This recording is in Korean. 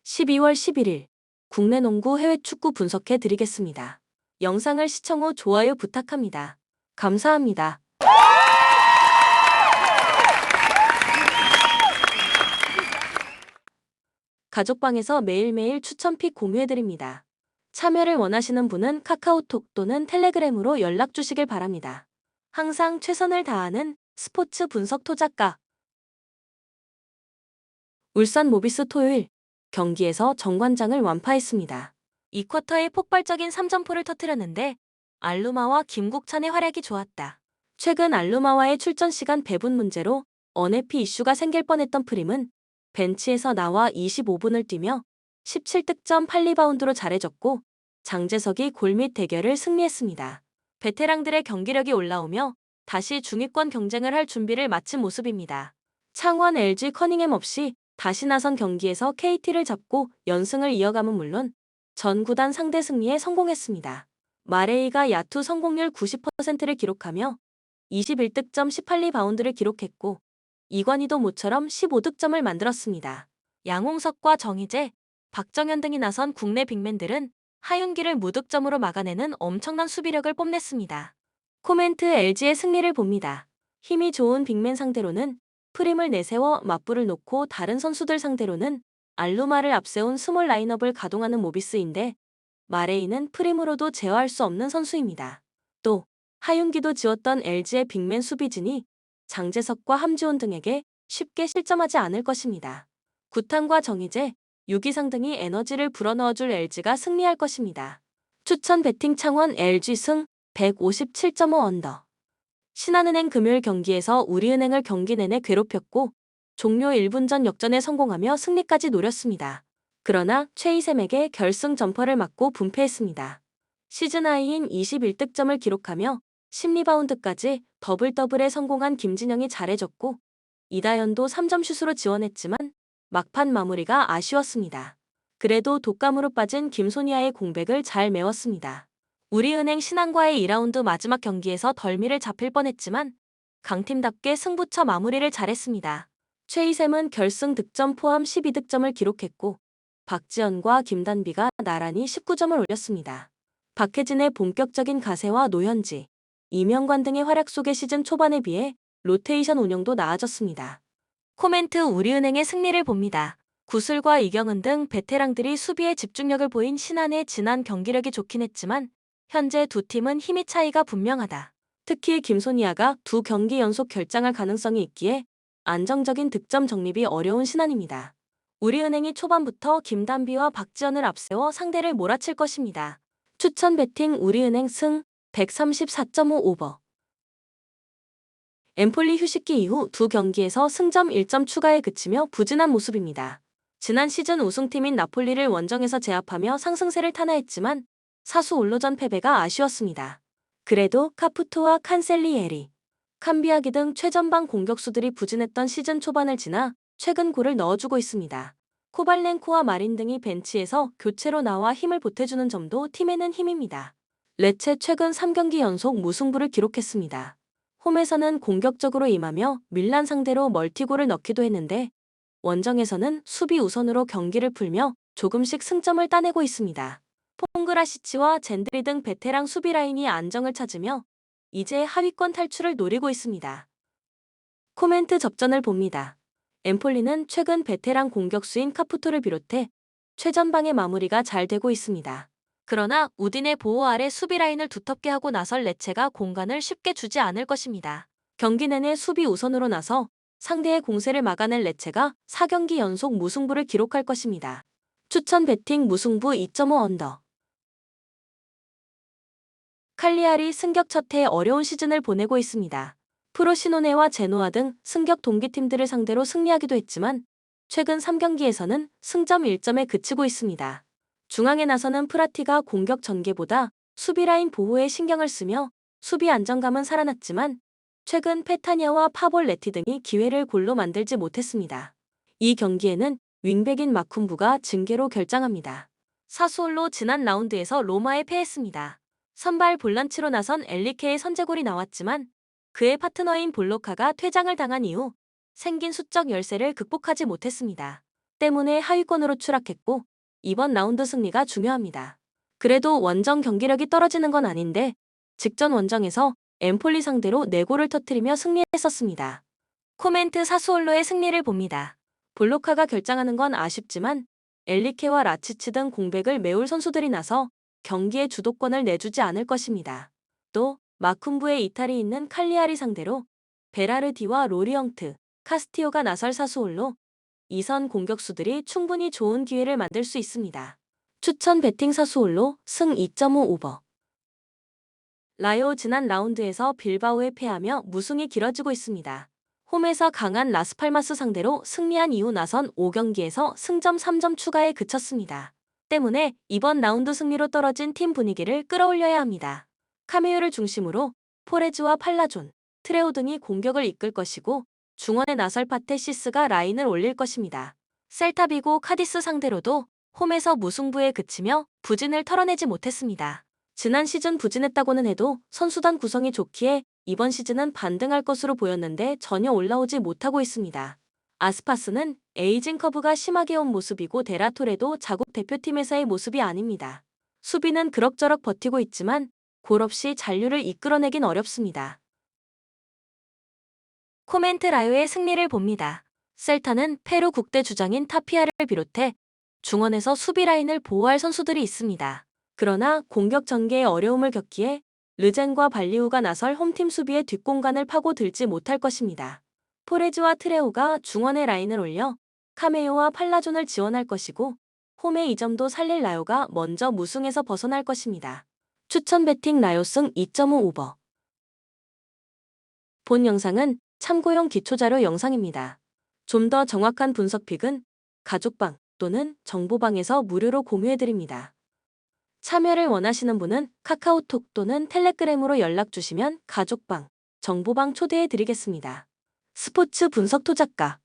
12월 11일 국내 농구 해외 축구 분석해 드리겠습니다. 영상을 시청 후 좋아요 부탁합니다. 감사합니다. 가족방에서 매일매일 추천픽 공유해 드립니다. 참여를 원하시는 분은 카카오톡 또는 텔레그램으로 연락 주시길 바랍니다. 항상 최선을 다하는 스포츠 분석 토작가 울산 모비스 토요일 경기에서 정관장을 완파했습니다. 2쿼터에 폭발적인 3점포를 터뜨렸는데 알루마와 김국찬의 활약이 좋았다. 최근 알루마와의 출전 시간 배분 문제로 언해피 이슈가 생길 뻔했던 프림은 벤치에서 나와 25분을 뛰며 17득점 8리바운드로 잘해줬고 장재석이 골밑 대결을 승리했습니다. 베테랑들의 경기력이 올라오며 다시 중위권 경쟁을 할 준비를 마친 모습입니다. 창원 LG 커닝햄 없이 다시 나선 경기에서 KT를 잡고 연승을 이어감은 물론 전 구단 상대 승리에 성공했습니다. 마레이가 야투 성공률 90%를 기록하며 21득점 18리바운드를 기록했고 이관희도 모처럼 15득점을 만들었습니다. 양홍석과 정희재, 박정현 등이 나선 국내 빅맨들은 하윤기를 무득점으로 막아내는 엄청난 수비력을 뽐냈습니다. 코멘트 LG의 승리를 봅니다. 힘이 좋은 빅맨 상대로는 프림을 내세워 맞불을 놓고 다른 선수들 상대로는 알루마를 앞세운 스몰 라인업을 가동하는 모비스인데 마레이는 프림으로도 제어할 수 없는 선수입니다. 또 하윤기도 지웠던 LG의 빅맨 수비진이 장재석과 함지원 등에게 쉽게 실점하지 않을 것입니다. 구탄과 정희재, 유기상 등이 에너지를 불어넣어줄 LG가 승리할 것입니다. 추천 베팅 창원 LG 승 157.5 언더. 신한은행 금요일 경기에서 우리은행을 경기 내내 괴롭혔고 종료 1분 전 역전에 성공하며 승리까지 노렸습니다. 그러나 최희샘에게 결승 점퍼를 맞고 분패했습니다. 시즌 하이인 21득점을 기록하며 10리바운드까지 더블더블에 성공한 김진영이 잘해줬고 이다현도 3점 슛으로 지원했지만 막판 마무리가 아쉬웠습니다. 그래도 독감으로 빠진 김소니아의 공백을 잘 메웠습니다. 우리은행 신한과의 2라운드 마지막 경기에서 덜미를 잡힐 뻔했지만 강팀답게 승부처 마무리를 잘했습니다. 최희샘은 결승 득점 포함 12득점을 기록했고 박지현과 김단비가 나란히 19점을 올렸습니다. 박혜진의 본격적인 가세와 노현지, 이명관 등의 활약 속의 시즌 초반에 비해 로테이션 운영도 나아졌습니다. 코멘트 우리은행의 승리를 봅니다. 구슬과 이경은 등 베테랑들이 수비에 집중력을 보인 신한의 지난 경기력이 좋긴 했지만 현재 두 팀은 힘의 차이가 분명하다. 특히 김소니아가 두 경기 연속 결장할 가능성이 있기에 안정적인 득점 정립이 어려운 신한입니다. 우리은행이 초반부터 김단비와 박지현을 앞세워 상대를 몰아칠 것입니다. 추천 베팅 우리은행 승 134.5 오버. 엠폴리 휴식기 이후 두 경기에서 승점 1점 추가에 그치며 부진한 모습입니다. 지난 시즌 우승팀인 나폴리를 원정에서 제압하며 상승세를 탄화했지만 사수 올로전 패배가 아쉬웠습니다. 그래도 카푸토와 칸셀리에리, 캄비아기 등 최전방 공격수들이 부진했던 시즌 초반을 지나 최근 골을 넣어주고 있습니다. 코발렌코와 마린 등이 벤치에서 교체로 나와 힘을 보태주는 점도 팀에는 힘입니다. 레체 최근 3경기 연속 무승부를 기록했습니다. 홈에서는 공격적으로 임하며 밀란 상대로 멀티골을 넣기도 했는데 원정에서는 수비 우선으로 경기를 풀며 조금씩 승점을 따내고 있습니다. 퐁그라시치와 젠드리 등 베테랑 수비 라인이 안정을 찾으며 이제 하위권 탈출을 노리고 있습니다. 코멘트 접전을 봅니다. 엠폴리는 최근 베테랑 공격수인 카푸토를 비롯해 최전방의 마무리가 잘 되고 있습니다. 그러나 우딘의 보호 아래 수비 라인을 두텁게 하고 나설 레체가 공간을 쉽게 주지 않을 것입니다. 경기 내내 수비 우선으로 나서 상대의 공세를 막아낼 레체가 4경기 연속 무승부를 기록할 것입니다. 추천 베팅 무승부 2.5 언더. 칼리아리 승격 첫해 어려운 시즌을 보내고 있습니다. 프로시노네와 제노아 등 승격 동기팀들을 상대로 승리하기도 했지만 최근 3경기에서는 승점 1점에 그치고 있습니다. 중앙에 나서는 프라티가 공격 전개보다 수비 라인 보호에 신경을 쓰며 수비 안정감은 살아났지만 최근 페타니아와 파볼 레티 등이 기회를 골로 만들지 못했습니다. 이 경기에는 윙백인 마쿰부가 징계로 결장합니다. 사수올로 지난 라운드에서 로마에 패했습니다. 선발 볼란치로 나선 엘리케의 선제골이 나왔지만 그의 파트너인 볼로카가 퇴장을 당한 이후 생긴 수적 열세를 극복하지 못했습니다. 때문에 하위권으로 추락했고 이번 라운드 승리가 중요합니다. 그래도 원정 경기력이 떨어지는 건 아닌데 직전 원정에서 엠폴리 상대로 4골을 터뜨리며 승리했었습니다. 코멘트 사수올로의 승리를 봅니다. 볼로카가 결장하는 건 아쉽지만 엘리케와 라치치 등 공백을 메울 선수들이 나서 경기의 주도권을 내주지 않을 것입니다. 또 마쿤부의 이탈이 있는 칼리아리 상대로 베라르디와 로리엉트, 카스티오가 나설 사수올로 2선 공격수들이 충분히 좋은 기회를 만들 수 있습니다. 추천 배팅 사수올로 승 2.5 오버. 라요 지난 라운드에서 빌바오에 패하며 무승이 길어지고 있습니다. 홈에서 강한 라스팔마스 상대로 승리한 이후 나선 5경기에서 승점 3점 추가에 그쳤습니다. 때문에 이번 라운드 승리로 떨어진 팀 분위기를 끌어올려야 합니다. 카메요를 중심으로 포레즈와 팔라존, 트레오 등이 공격을 이끌 것이고 중원에 나설 파테시스가 라인을 올릴 것입니다. 셀타비고 카디스 상대로도 홈에서 무승부에 그치며 부진을 털어내지 못했습니다. 지난 시즌 부진했다고는 해도 선수단 구성이 좋기에 이번 시즌은 반등할 것으로 보였는데 전혀 올라오지 못하고 있습니다. 아스파스는 에이징 커브가 심하게 온 모습이고 데라토레도 자국 대표팀에서의 모습이 아닙니다. 수비는 그럭저럭 버티고 있지만 골 없이 잔류를 이끌어내긴 어렵습니다. 코멘트 라요의 승리를 봅니다. 셀타는 페루 국대 주장인 타피아를 비롯해 중원에서 수비 라인을 보호할 선수들이 있습니다. 그러나 공격 전개에 어려움을 겪기에 르젠과 발리우가 나설 홈팀 수비의 뒷공간을 파고들지 못할 것입니다. 포레즈와 트레오가 중원의 라인을 올려 카메요와 팔라존을 지원할 것이고 홈의 이 점도 살릴 라요가 먼저 무승에서 벗어날 것입니다. 추천 배팅 라요 승 2.5 오버. 본 영상은 참고용 기초자료 영상입니다. 좀 더 정확한 분석픽은 가족방 또는 정보방에서 무료로 공유해드립니다. 참여를 원하시는 분은 카카오톡 또는 텔레그램으로 연락 주시면 가족방, 정보방 초대해드리겠습니다. 스포츠 분석 토작가